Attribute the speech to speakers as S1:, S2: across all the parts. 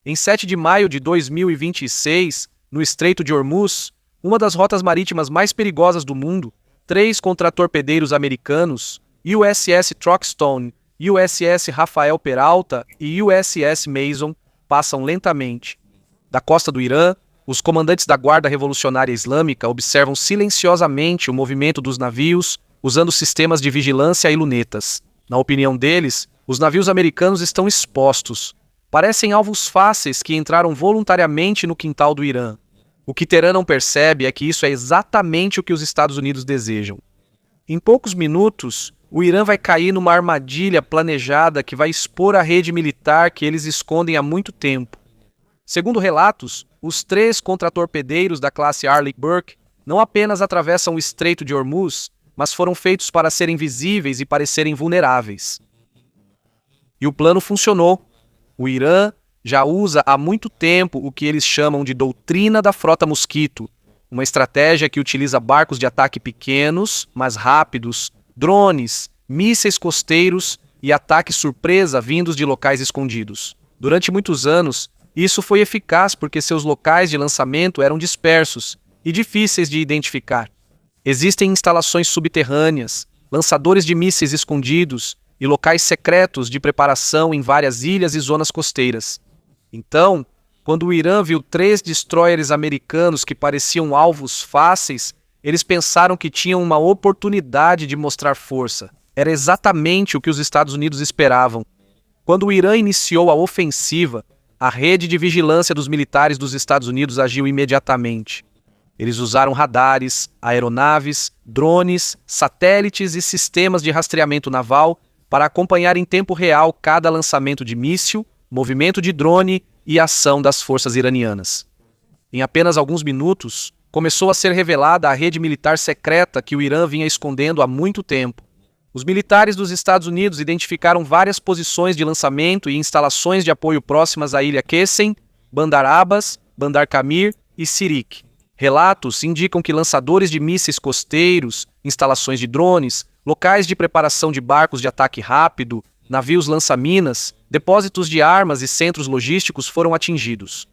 S1: Em 7 de maio de 2026, no Estreito de Hormuz, uma das rotas marítimas mais perigosas do mundo, 3 contratorpedeiros americanos, USS Truxtun, USS Rafael Peralta e USS Mason, passam lentamente. Da costa do Irã, os comandantes da Guarda Revolucionária Islâmica observam silenciosamente o movimento dos navios usando sistemas de vigilância e lunetas. Na opinião deles, os navios americanos estão expostos. Parecem alvos fáceis que entraram voluntariamente no quintal do Irã. O que Teherã não percebe é que isso é exatamente o que os Estados Unidos desejam. Em poucos minutos, o Irã vai cair numa armadilha planejada que vai expor a rede militar que eles escondem há muito tempo. Segundo relatos, os 3 contratorpedeiros da classe Arleigh Burke não apenas atravessam o Estreito de Hormuz, mas foram feitos para serem visíveis e parecerem vulneráveis. E o plano funcionou. O Irã já usa há muito tempo o que eles chamam de doutrina da frota mosquito, uma estratégia que utiliza barcos de ataque pequenos, mas rápidos, drones, mísseis costeiros e ataques surpresa vindos de locais escondidos. Durante muitos anos, isso foi eficaz porque seus locais de lançamento eram dispersos e difíceis de identificar. Existem instalações subterrâneas, lançadores de mísseis escondidos e locais secretos de preparação em várias ilhas e zonas costeiras. Então, quando o Irã viu 3 destroyers americanos que pareciam alvos fáceis, eles pensaram que tinham uma oportunidade de mostrar força. Era exatamente o que os Estados Unidos esperavam. Quando o Irã iniciou a ofensiva, a rede de vigilância dos militares dos Estados Unidos agiu imediatamente. Eles usaram radares, aeronaves, drones, satélites e sistemas de rastreamento naval para acompanhar em tempo real cada lançamento de míssil, movimento de drone e ação das forças iranianas. Em apenas alguns minutos, começou a ser revelada a rede militar secreta que o Irã vinha escondendo há muito tempo. Os militares dos Estados Unidos identificaram várias posições de lançamento e instalações de apoio próximas à ilha Qesem, Bandar Abbas, Bandar Kamir e Sirik. Relatos indicam que lançadores de mísseis costeiros, instalações de drones, locais de preparação de barcos de ataque rápido, navios lança-minas, depósitos de armas e centros logísticos foram atingidos.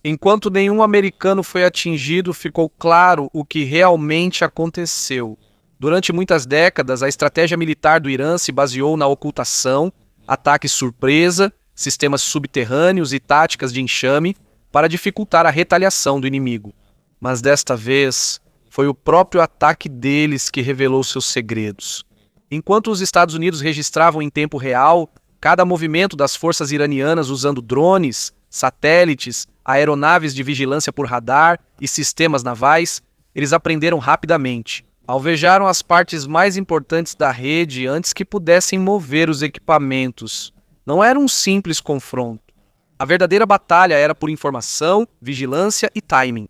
S1: Enquanto nenhum americano foi atingido, ficou claro o que realmente aconteceu. Durante muitas décadas, a estratégia militar do Irã se baseou na ocultação, ataques surpresa, sistemas subterrâneos e táticas de enxame para dificultar a retaliação do inimigo. Mas desta vez, foi o próprio ataque deles que revelou seus segredos. Enquanto os Estados Unidos registravam em tempo real cada movimento das forças iranianas usando drones, satélites, aeronaves de vigilância por radar e sistemas navais, eles aprenderam rapidamente. Alvejaram as partes mais importantes da rede antes que pudessem mover os equipamentos. Não era um simples confronto. A verdadeira batalha era por informação, vigilância e timing.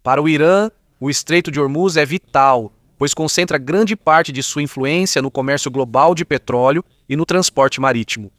S1: Para o Irã, o Estreito de Hormuz é vital, pois concentra grande parte de sua influência no comércio global de petróleo e no transporte marítimo.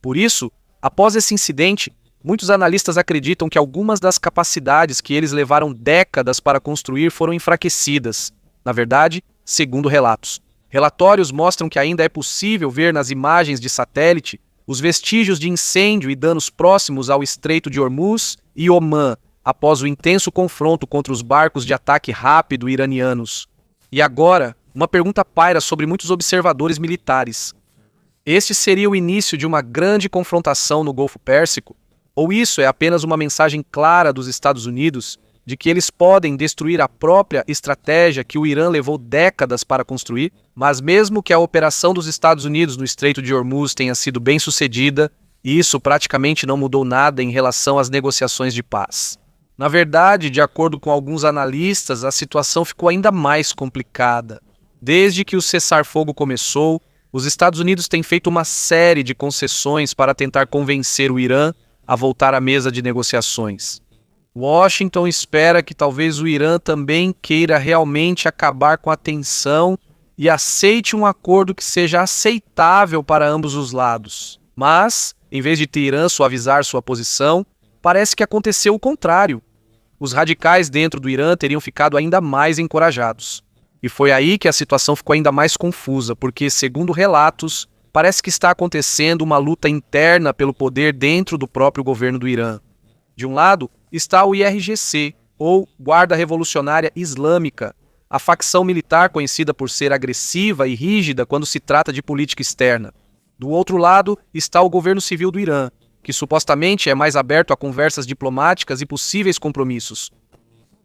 S1: Por isso, após esse incidente, muitos analistas acreditam que algumas das capacidades que eles levaram décadas para construir foram enfraquecidas. Na verdade, segundo relatos. Relatórios mostram que ainda é possível ver nas imagens de satélite os vestígios de incêndio e danos próximos ao Estreito de Hormuz e Omã, após o intenso confronto contra os barcos de ataque rápido iranianos. E agora, uma pergunta paira sobre muitos observadores militares. Este seria o início de uma grande confrontação no Golfo Pérsico? Ou isso é apenas uma mensagem clara dos Estados Unidos de que eles podem destruir a própria estratégia que o Irã levou décadas para construir? Mas mesmo que a operação dos Estados Unidos no Estreito de Hormuz tenha sido bem sucedida, isso praticamente não mudou nada em relação às negociações de paz. Na verdade, de acordo com alguns analistas, a situação ficou ainda mais complicada. Desde que o cessar-fogo começou, os Estados Unidos têm feito uma série de concessões para tentar convencer o Irã a voltar à mesa de negociações. Washington espera que talvez o Irã também queira realmente acabar com a tensão e aceite um acordo que seja aceitável para ambos os lados. Mas, em vez de Teherã suavizar sua posição, parece que aconteceu o contrário. Os radicais dentro do Irã teriam ficado ainda mais encorajados. E foi aí que a situação ficou ainda mais confusa, porque, segundo relatos, parece que está acontecendo uma luta interna pelo poder dentro do próprio governo do Irã. De um lado está o IRGC, ou Guarda Revolucionária Islâmica, a facção militar conhecida por ser agressiva e rígida quando se trata de política externa. Do outro lado está o governo civil do Irã, que supostamente é mais aberto a conversas diplomáticas e possíveis compromissos.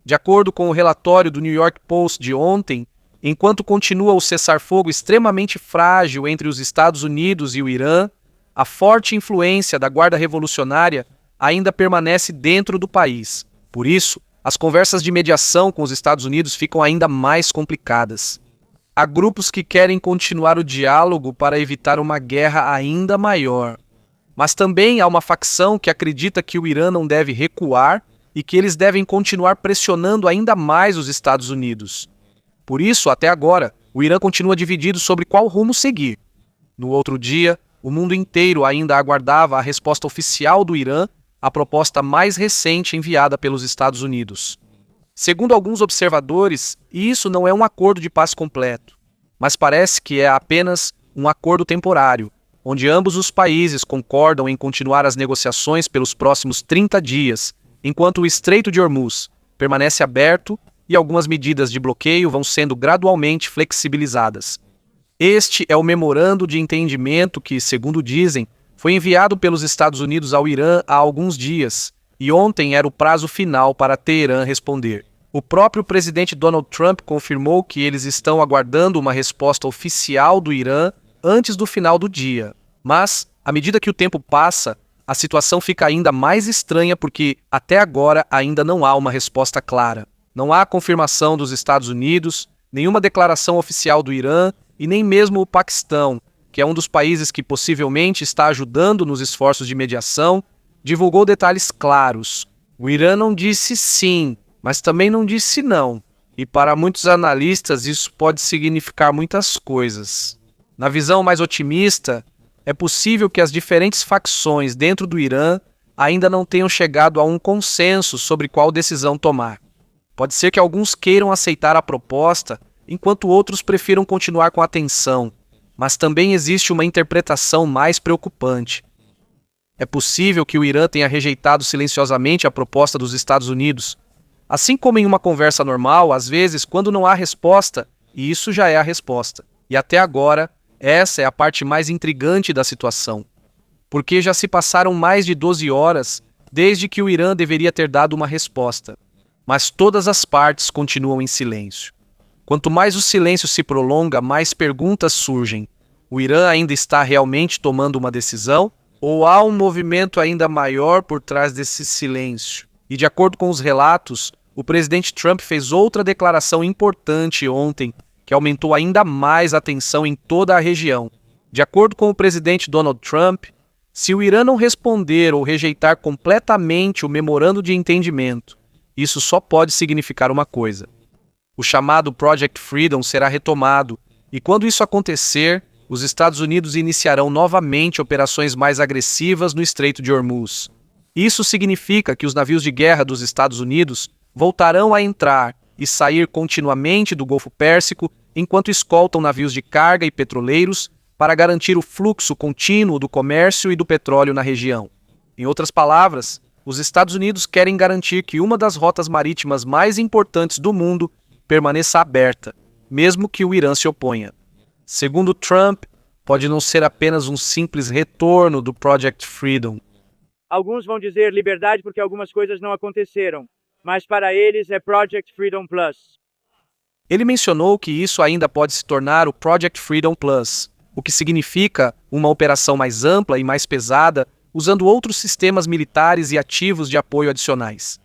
S1: De acordo com o relatório do New York Post de ontem, enquanto continua o cessar-fogo extremamente frágil entre os Estados Unidos e o Irã, a forte influência da Guarda Revolucionária ainda permanece dentro do país. Por isso, as conversas de mediação com os Estados Unidos ficam ainda mais complicadas. Há grupos que querem continuar o diálogo para evitar uma guerra ainda maior. Mas também há uma facção que acredita que o Irã não deve recuar e que eles devem continuar pressionando ainda mais os Estados Unidos. Por isso, até agora, o Irã continua dividido sobre qual rumo seguir. No outro dia, o mundo inteiro ainda aguardava a resposta oficial do Irã à proposta mais recente enviada pelos Estados Unidos. Segundo alguns observadores, isso não é um acordo de paz completo, mas parece que é apenas um acordo temporário, onde ambos os países concordam em continuar as negociações pelos próximos 30 dias, enquanto o Estreito de Hormuz permanece aberto e algumas medidas de bloqueio vão sendo gradualmente flexibilizadas. Este é o memorando de entendimento que, segundo dizem, foi enviado pelos Estados Unidos ao Irã há alguns dias, e ontem era o prazo final para Teherã responder. O próprio presidente Donald Trump confirmou que eles estão aguardando uma resposta oficial do Irã antes do final do dia. Mas, à medida que o tempo passa, a situação fica ainda mais estranha porque, até agora, ainda não há uma resposta clara. Não há confirmação dos Estados Unidos, nenhuma declaração oficial do Irã e nem mesmo o Paquistão, que é um dos países que possivelmente está ajudando nos esforços de mediação, divulgou detalhes claros. O Irã não disse sim, mas também não disse não. E para muitos analistas isso pode significar muitas coisas. Na visão mais otimista, é possível que as diferentes facções dentro do Irã ainda não tenham chegado a um consenso sobre qual decisão tomar. Pode ser que alguns queiram aceitar a proposta, enquanto outros prefiram continuar com a tensão. Mas também existe uma interpretação mais preocupante. É possível que o Irã tenha rejeitado silenciosamente a proposta dos Estados Unidos. Assim como em uma conversa normal, às vezes, quando não há resposta, e isso já é a resposta. E até agora, essa é a parte mais intrigante da situação. Porque já se passaram mais de 12 horas desde que o Irã deveria ter dado uma resposta. Mas todas as partes continuam em silêncio. Quanto mais o silêncio se prolonga, mais perguntas surgem. O Irã ainda está realmente tomando uma decisão? Ou há um movimento ainda maior por trás desse silêncio? E de acordo com os relatos, o presidente Trump fez outra declaração importante ontem, que aumentou ainda mais a tensão em toda a região. De acordo com o presidente Donald Trump, se o Irã não responder ou rejeitar completamente o memorando de entendimento, isso só pode significar uma coisa. O chamado Project Freedom será retomado, e quando isso acontecer, os Estados Unidos iniciarão novamente operações mais agressivas no Estreito de Hormuz. Isso significa que os navios de guerra dos Estados Unidos voltarão a entrar e sair continuamente do Golfo Pérsico enquanto escoltam navios de carga e petroleiros para garantir o fluxo contínuo do comércio e do petróleo na região. Em outras palavras, os Estados Unidos querem garantir que uma das rotas marítimas mais importantes do mundo permaneça aberta, mesmo que o Irã se oponha. Segundo Trump, pode não ser apenas um simples retorno do Project Freedom.
S2: Alguns vão dizer liberdade porque algumas coisas não aconteceram, mas para eles é Project Freedom Plus.
S1: Ele mencionou que isso ainda pode se tornar o Project Freedom Plus, o que significa uma operação mais ampla e mais pesada, usando outros sistemas militares e ativos de apoio adicionais.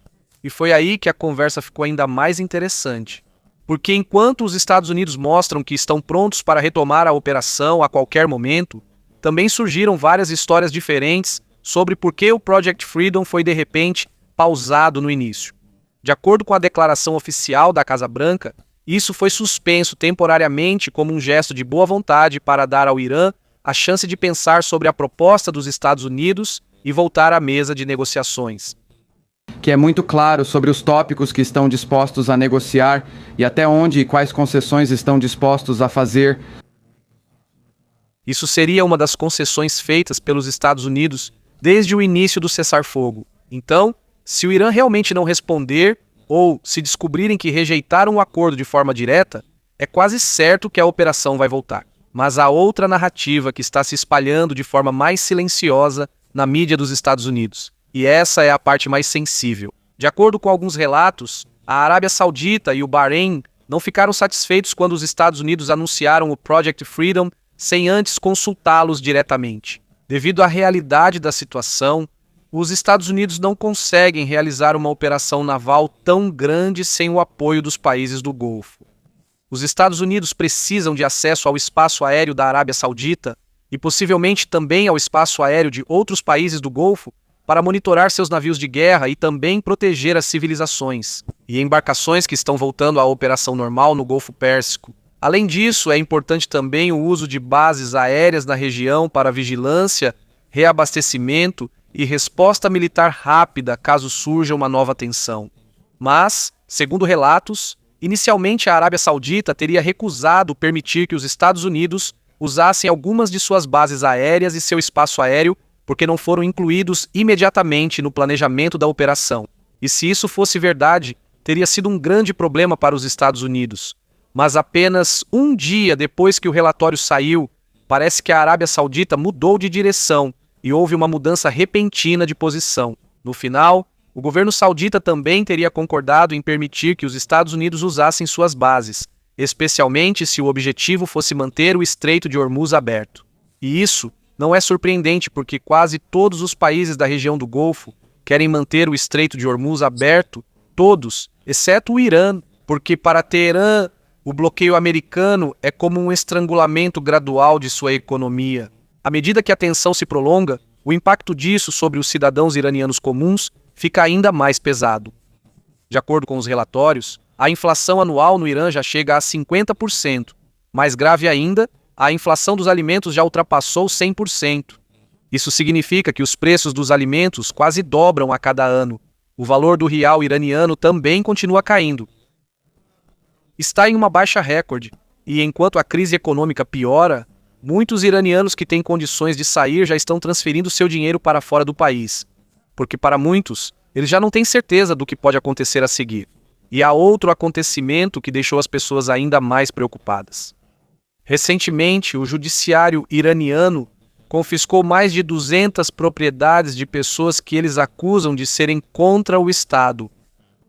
S1: E foi aí que a conversa ficou ainda mais interessante. Porque enquanto os Estados Unidos mostram que estão prontos para retomar a operação a qualquer momento, também surgiram várias histórias diferentes sobre por que o Project Freedom foi de repente pausado no início. De acordo com a declaração oficial da Casa Branca, isso foi suspenso temporariamente como um gesto de boa vontade para dar ao Irã a chance de pensar sobre a proposta dos Estados Unidos e voltar à mesa de negociações.
S3: Que é muito claro sobre os tópicos que estão dispostos a negociar e até onde e quais concessões estão dispostos a fazer.
S1: Isso seria uma das concessões feitas pelos Estados Unidos desde o início do cessar-fogo. Então, Se o Irã realmente não responder, ou se descobrirem que rejeitaram o acordo de forma direta, é quase certo que a operação vai voltar. Mas há outra narrativa que está se espalhando de forma mais silenciosa na mídia dos Estados Unidos. E essa é a parte mais sensível. De acordo com alguns relatos, a Arábia Saudita e o Bahrein não ficaram satisfeitos quando os Estados Unidos anunciaram o Project Freedom sem antes consultá-los diretamente. Devido à realidade da situação, os Estados Unidos não conseguem realizar uma operação naval tão grande sem o apoio dos países do Golfo. Os Estados Unidos precisam de acesso ao espaço aéreo da Arábia Saudita e possivelmente também ao espaço aéreo de outros países do Golfo para monitorar seus navios de guerra e também proteger as civilizações e embarcações que estão voltando à operação normal no Golfo Pérsico. Além disso, é importante também o uso de bases aéreas na região para vigilância, reabastecimento e resposta militar rápida caso surja uma nova tensão. Mas, segundo relatos, inicialmente a Arábia Saudita teria recusado permitir que os Estados Unidos usassem algumas de suas bases aéreas e seu espaço aéreo porque não foram incluídos imediatamente no planejamento da operação. E se isso fosse verdade, teria sido um grande problema para os Estados Unidos. Mas apenas um dia depois que o relatório saiu, parece que a Arábia Saudita mudou de direção e houve uma mudança repentina de posição. No final, o governo saudita também teria concordado em permitir que os Estados Unidos usassem suas bases, especialmente se o objetivo fosse manter o Estreito de Hormuz aberto. E isso não é surpreendente porque quase todos os países da região do Golfo querem manter o Estreito de Hormuz aberto, todos, exceto o Irã, porque para Teherã o bloqueio americano é como um estrangulamento gradual de sua economia. À medida que a tensão se prolonga, o impacto disso sobre os cidadãos iranianos comuns fica ainda mais pesado. De acordo com os relatórios, a inflação anual no Irã já chega a 50%. Mais grave ainda, a inflação dos alimentos já ultrapassou 100%. Isso significa que os preços dos alimentos quase dobram a cada ano. O valor do real iraniano também continua caindo. Está em uma baixa recorde, e enquanto a crise econômica piora, muitos iranianos que têm condições de sair já estão transferindo seu dinheiro para fora do país. Porque para muitos, eles já não têm certeza do que pode acontecer a seguir. E há outro acontecimento que deixou as pessoas ainda mais preocupadas. Recentemente, o judiciário iraniano confiscou mais de 200 propriedades de pessoas que eles acusam de serem contra o Estado,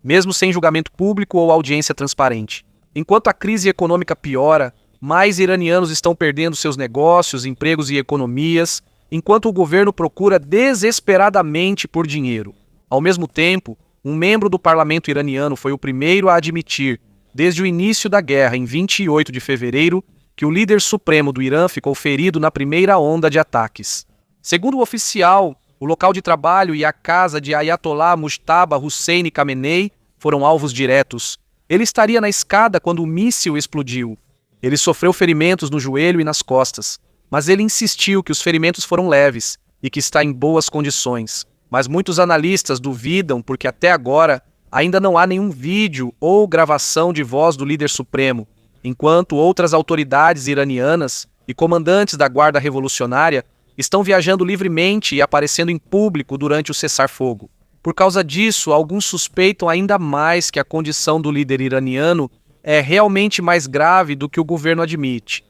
S1: mesmo sem julgamento público ou audiência transparente. Enquanto a crise econômica piora, mais iranianos estão perdendo seus negócios, empregos e economias, enquanto o governo procura desesperadamente por dinheiro. Ao mesmo tempo, um membro do parlamento iraniano foi o primeiro a admitir, desde o início da guerra, em 28 de fevereiro, que o líder supremo do Irã ficou ferido na primeira onda de ataques. Segundo o oficial, o local de trabalho e a casa de Ayatollah Mujtaba Hussein Khamenei foram alvos diretos. Ele estaria na escada quando o míssil explodiu. Ele sofreu ferimentos no joelho e nas costas, mas ele insistiu que os ferimentos foram leves e que está em boas condições. Mas muitos analistas duvidam porque até agora ainda não há nenhum vídeo ou gravação de voz do líder supremo, enquanto outras autoridades iranianas e comandantes da Guarda Revolucionária estão viajando livremente e aparecendo em público durante o cessar-fogo. Por causa disso, alguns suspeitam ainda mais que a condição do líder iraniano é realmente mais grave do que o governo admite.